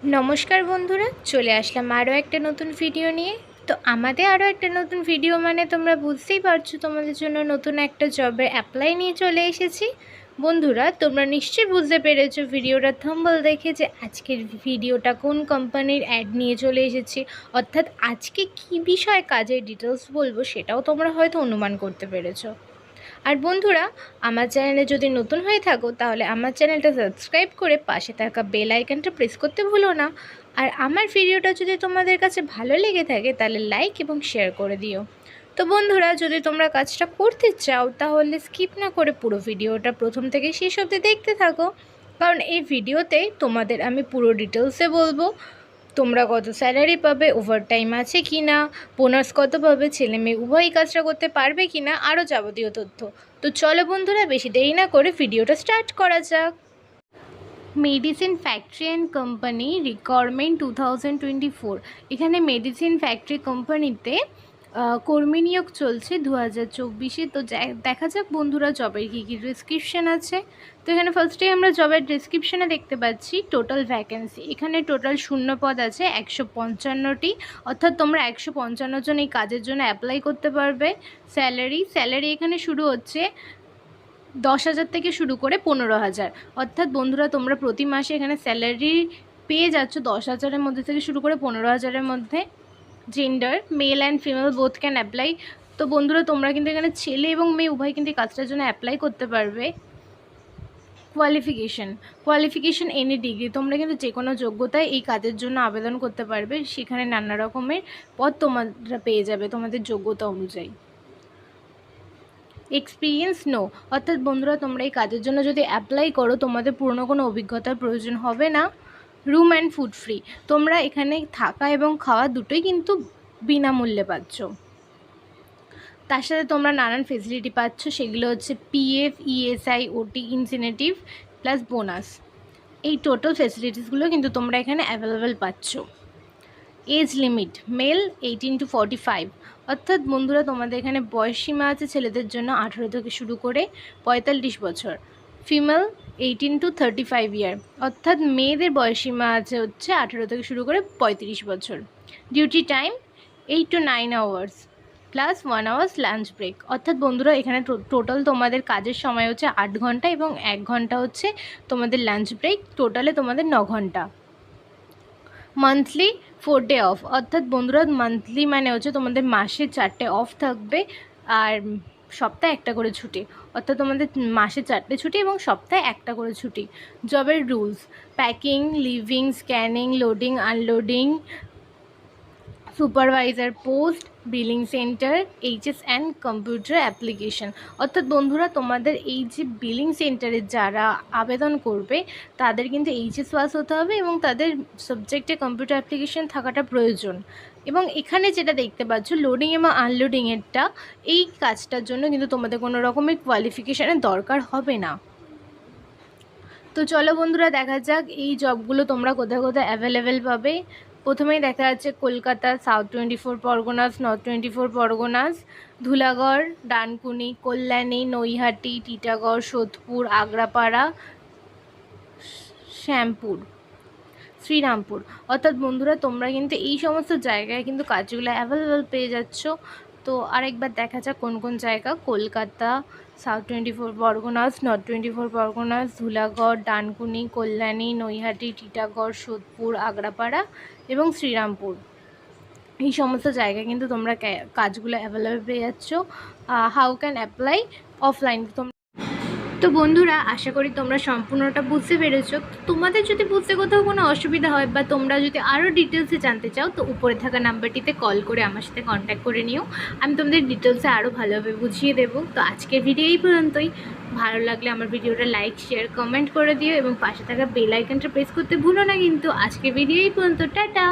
নমস্কার বন্ধুরা, চলে আসলাম আরও একটা নতুন ভিডিও নিয়ে। তো আমাদের আরও একটা নতুন ভিডিও মানে তোমরা বুঝতেই পারছো, তোমাদের জন্য নতুন একটা জবের অ্যাপ্লাই নিয়ে চলে এসেছি। বন্ধুরা, তোমরা নিশ্চয়ই বুঝতে পেরেছো ভিডিওটা থাম্বনেল দেখে যে আজকের ভিডিওটা কোন কোম্পানির অ্যাড নিয়ে চলে এসেছি, অর্থাৎ আজকে কী বিষয়ে কাজের ডিটেলস বলবো সেটাও তোমরা হয়তো অনুমান করতে পেরেছো। আর বন্ধুরা, আমার চ্যানেলে যদি নতুন হয়ে থাকো তাহলে আমার চ্যানেলটা সাবস্ক্রাইব করে পাশে থাকা বেল আইকনটা প্রেস করতে ভুলো না। আর আমার ভিডিওটা যদি তোমাদের কাছে ভালো লেগে থাকে তাহলে লাইক এবং শেয়ার করে দিও। তো বন্ধুরা, যদি তোমরা কাজটা করতে চাও তাহলে স্কিপ না করে পুরো ভিডিওটা প্রথম থেকে শেষ অবধি দেখতে থাকো, কারণ এই ভিডিওতে তোমাদের আমি পুরো ডিটেলসে বলবো তোমরা কত স্যালারি পাবে, ওভারটাইম আছে কি না, বোনাস কত পাবে, ছেলে মেয়ে উভয়ই কাজটা করতে পারবে কি না, আরও যাবতীয় তথ্য। তো চলো বন্ধুরা, বেশি দেরি না করে ভিডিওটা স্টার্ট করা যাক। Medicine factory and company requirement 2024। এখানে মেডিসিন ফ্যাক্টরি কোম্পানিতে কর্মী নিয়োগ চলছে 2024-এ। তো দেখা যাক বন্ধুরা জবের কী কী ডিসক্রিপশান আছে। তো এখানে ফার্স্টেই আমরা জবের ডিসক্রিপশানে দেখতে পাচ্ছি টোটাল ভ্যাকেন্সি। এখানে টোটাল শূন্য পদ আছে 155টি, অর্থাৎ তোমরা 155 জন এই কাজের জন্য অ্যাপ্লাই করতে পারবে। স্যালারি এখানে শুরু হচ্ছে 10,000 থেকে শুরু করে 15,000, অর্থাৎ বন্ধুরা তোমরা প্রতি মাসে এখানে স্যালারি পেয়ে যাচ্ছ 10,000-এর মধ্যে থেকে শুরু করে 15,000-এর মধ্যে। Gender male and female both can apply. তো বন্ধুরা তোমরা কিন্তু এখানে ছেলে এবং মেয়ে উভয় কিন্তু কাজটার জন্য অ্যাপ্লাই করতে পারবে। কোয়ালিফিকেশন এনি ডিগ্রি, তোমরা কিন্তু যে কোনো যোগ্যতায় এই কাজের জন্য আবেদন করতে পারবে। সেখানে নানা রকমের পদ তোমরা পেয়ে যাবে তোমাদের যোগ্যতা অনুযায়ী। এক্সপিরিয়েন্স নো, অর্থাৎ বন্ধুরা তোমরা এই কাজের জন্য যদি অ্যাপ্লাই করো তোমাদের পুরনো কোনো অভিজ্ঞতার প্রয়োজন হবে না। রুম অ্যান্ড ফুড ফ্রি, তোমরা এখানে থাকা এবং খাওয়া দুটোই কিন্তু বিনামূল্যে পাচ্ছ। তার সাথে তোমরা নানান ফেসিলিটি পাচ্ছ, সেগুলো হচ্ছে পিএফ, ইএসআই, ওটি, ইনসেন্টিভ প্লাস বোনাস। এই টোটাল ফেসিলিটিসগুলো কিন্তু তোমরা এখানে অ্যাভেলেবেল পাচ্ছ। এজ লিমিট মেল 18 to 45, অর্থাৎ বন্ধুরা তোমাদের এখানে বয়স সীমা আছে ছেলেদের জন্য 18 থেকে শুরু করে 45 বছর। ফিমেল 18 to 35 ইয়ার, অর্থাৎ মেয়েদের বয়স সীমা আছে হচ্ছে 18 থেকে শুরু করে 35 বছর। Duty time 8 to 9 hours plus 1 hours lunch break, অর্থাৎ বন্ধুরা এখানে টোটাল তোমাদের কাজের সময় হচ্ছে 8 ঘন্টা এবং 1 ঘন্টা হচ্ছে তোমাদের লাঞ্চ ব্রেক, টোটালে তোমাদের 9 ঘন্টা। মান্থলি 4 ডে অফ, অর্থাৎ বন্ধুরা মান্থলি মানে হচ্ছে তোমাদের মাসে 4টে অফ থাকবে আর সপ্তাহে একটা করে ছুটি, অর্থাৎ তোমাদের মাসে 4টে ছুটি এবং সপ্তাহে একটা করে ছুটি। জবের rules: packing, living, scanning, loading, unloading, supervisor post, billing centre, HS and computer application, অর্থাৎ বন্ধুরা তোমাদের এই যে বিলিং সেন্টারে যারা আবেদন করবে তাদের কিন্তু এইচএস পাস হতে হবে এবং তাদের সাবজেক্টে কম্পিউটার অ্যাপ্লিকেশন থাকাটা প্রয়োজন। এবং এখানে যেটা দেখতে পাচ্ছ লোডিং এবং আনলোডিংয়েরটা, এই কাজটার জন্য কিন্তু তোমাদের কোনো রকমের কোয়ালিফিকেশানের দরকার হবে না। তো চলো বন্ধুরা দেখা যাক এই জবগুলো তোমরা কোথায় কোথায় অ্যাভেলেবেল পাবে। প্রথমেই দেখা যাচ্ছে কলকাতা, সাউথ 24 পরগনাস, নর্থ 24 পরগনাস, ধুলাগড়, ডানকুনি, কল্যাণী, নৈহাটি, টিটাগড়, সোদপুর, আগ্রাপাড়া, শ্যামপুর, শ্রীরামপুর, অর্থাৎ বন্ধুরা তোমরা কিন্তু এই সমস্ত জায়গায় কিন্তু কাজগুলো অ্যাভেলেবেল পেয়ে যাচ্ছ। তো আরেকবার দেখা যাক কোন কোন জায়গা: কলকাতা, সাউথ 24 পরগনাস, নর্থ 24 পরগনাস, ধুলাগড়, ডানকুনি, কল্যাণী, নৈহাটি, টিটাগড়, সোদপুর, আগ্রাপাড়া এবং শ্রীরামপুর, এই সমস্ত জায়গায় কিন্তু তোমরা কাজগুলো অ্যাভেলেবেল পেয়ে যাচ্ছ। How can apply offline. তো বন্ধুরা আশা করি তোমরা সম্পূর্ণটা বুঝতে পেরেছো। তোমাদের যদি বুঝতে কোথাও কোনো অসুবিধা হয় বা তোমরা যদি আরও ডিটেলসে জানতে চাও তো উপরে থাকা নাম্বারটিতে কল করে আমার সাথে কন্ট্যাক্ট করে নিও, আমি তোমাদের ডিটেলসে আরও ভালোভাবে বুঝিয়ে দেবো। তো আজকের ভিডিও এই পর্যন্তই। ভালো লাগলে আমার ভিডিওটা লাইক, শেয়ার, কমেন্ট করে দিও এবং পাশে থাকা বেল আইকনটা প্রেস করতে ভুলো না কিন্তু। আজকের ভিডিও এই পর্যন্ত, টাটা।